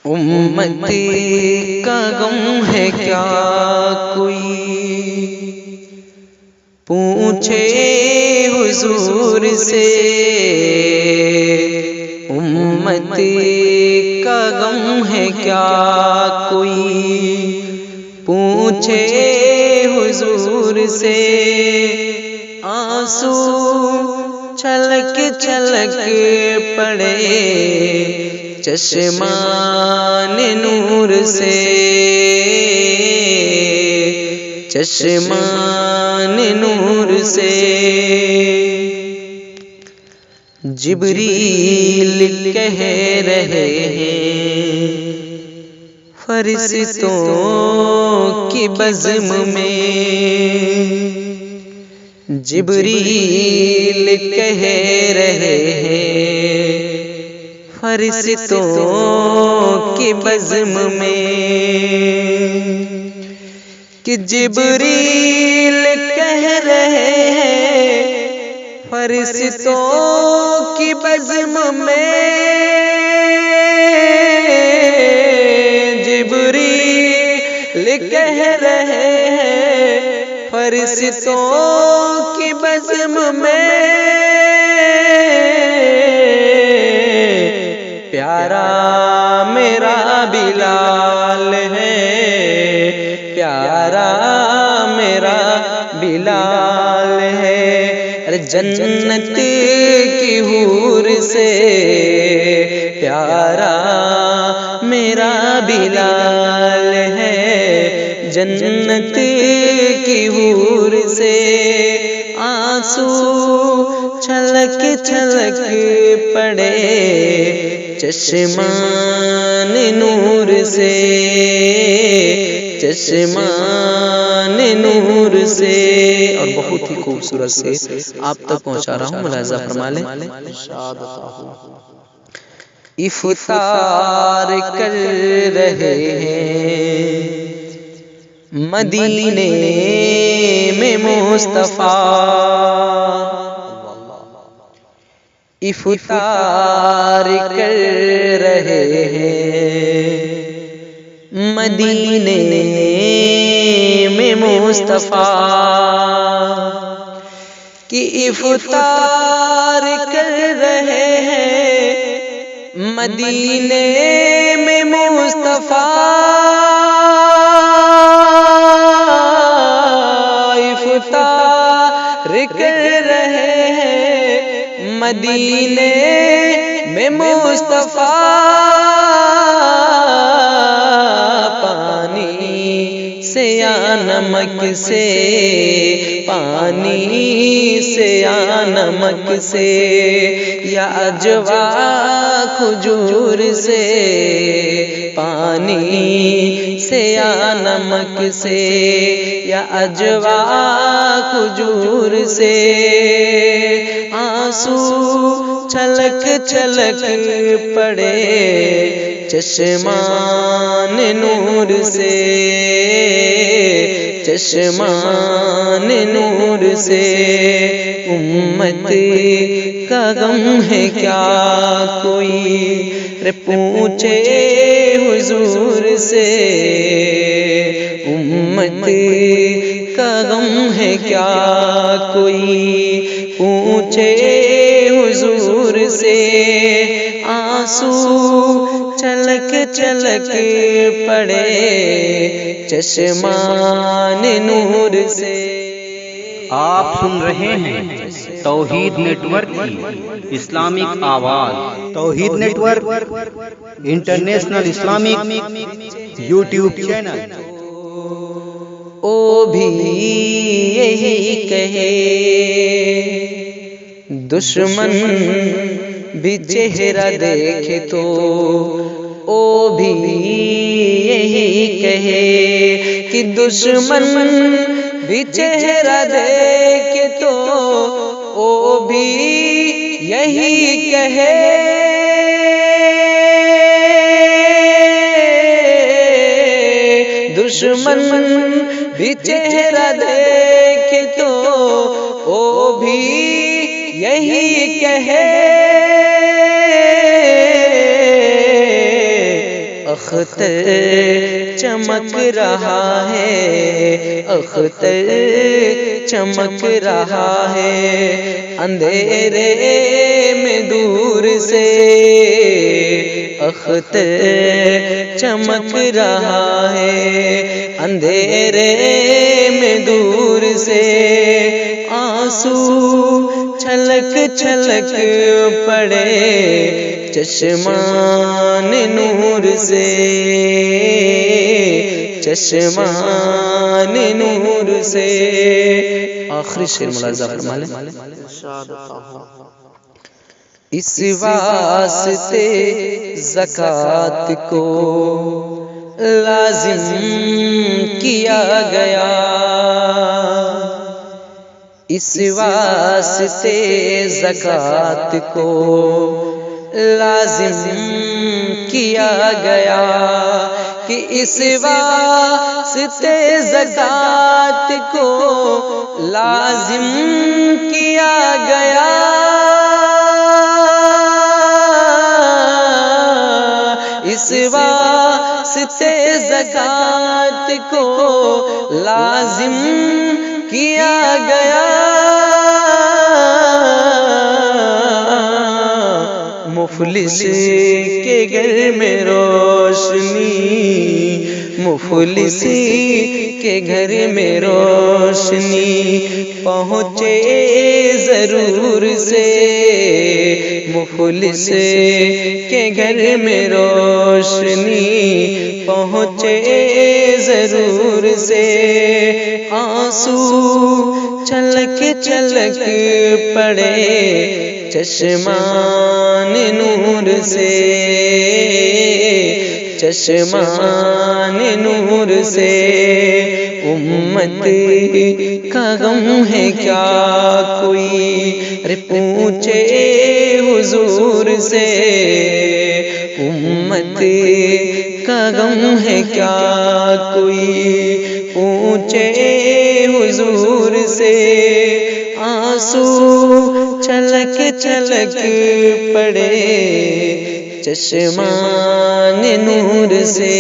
امتی کا غم ہے کیا کوئی پوچھے حضور سے، امتی کا غم ہے کیا کوئی پوچھے حضور سے، آنسو چھلک چھلک پڑے چشمان نور سے، چشمان نور سے۔ جبریل کہہ رہے ہیں فرشتوں کی بزم میں، جبریل کہہ رہے ہیں فرشتوں کی بزم میں، کہ جبریل کہہ رہے ہیں فرشتوں کی بزم میں، جبریل کہہ رہے ہیں فرشتوں کی بزم میں، پیارا میرا بلال ہے، پیارا میرا بلال ہے، جنت کی حور سے پیارا میرا بلال ہے، جنت کی حور سے، آنسو چھلک چھلک پڑے چشمان نور سے، چشمان نور سے۔ اور بہت ہی خوبصورت سے آپ تک پہنچا رہا ہوں، ملاحظہ فرما لیں۔ افطار کر رہے ہیں مدینے میں مصطفیٰ، افطار کر رہے ہیں مدینے میں مصطفیٰ، کہ افطار کر رہے ہیں مدینے میں مصطفیٰ، افطار کر رہے ہیں مدینے میں مصطفیٰ، پانی سے یا نمک سے، پانی سے یا نمک سے، یا اجوا کھجور سے، پانی سے یا نمک سے، یا اجوا کھجور سے، آنسو چھلک چھلک پڑے چشمان نور سے، چشمان نور سے، امت کا غم ہے کیا کوئی پوچھے حضور سے، امت کا غم ہے کیا کوئی پوچھے حضور سے، آنسو چھلک چھلک پڑے چشمان نور سے۔ آپ سن رہے ہیں توحید نیٹ ورک کی اسلامک آواز، Tawheed network international Islamic YouTube channel. او بھی یہی کہے دشمن بھی چہرہ دیکھے تو، او بھی یہی کہے کہ دشمن بھی چہرہ دیکھے تو، او بھی یہی کہے دشمن بھی چہرہ دیکھے تو، او بھی یہی کہے اختر چمک رہا ہے، اختر چمک رہا ہے، اندھیرے میں دور سے اختر چمک رہا ہے، اندھیرے میں دور سے آنسو چھلک چھلک پڑے چشمان نور سے، چشمان نور سے۔ آخری شعر ملاحظہ فرما لیں۔ اس واسطے زکوٰۃ کو لازم کیا گیا، اس واسطے زکوٰۃ کو لازم کیا گیا، کہ اس واسطے زکوٰۃ کو لازم کیا گیا، اس واسطے زکوٰۃ کو لازم کیا گیا، مفلس کے گھر میں روشنی، مفلس کے گھر میں روشنی پہنچے ضرور سے، مفلس کے گھر میں روشنی پہنچے ضرور سے، آنسو چھلک چھلک پڑے چشمان نور سے، چشمان نور سے۔ امت کا غم ہے کیا کوئی، ارے پوچھے حضور سے، امت کا غم ہے کیا کوئی، پوچھے حضور سے، آنسو چھلک چھلک پڑے چشمان نور سے،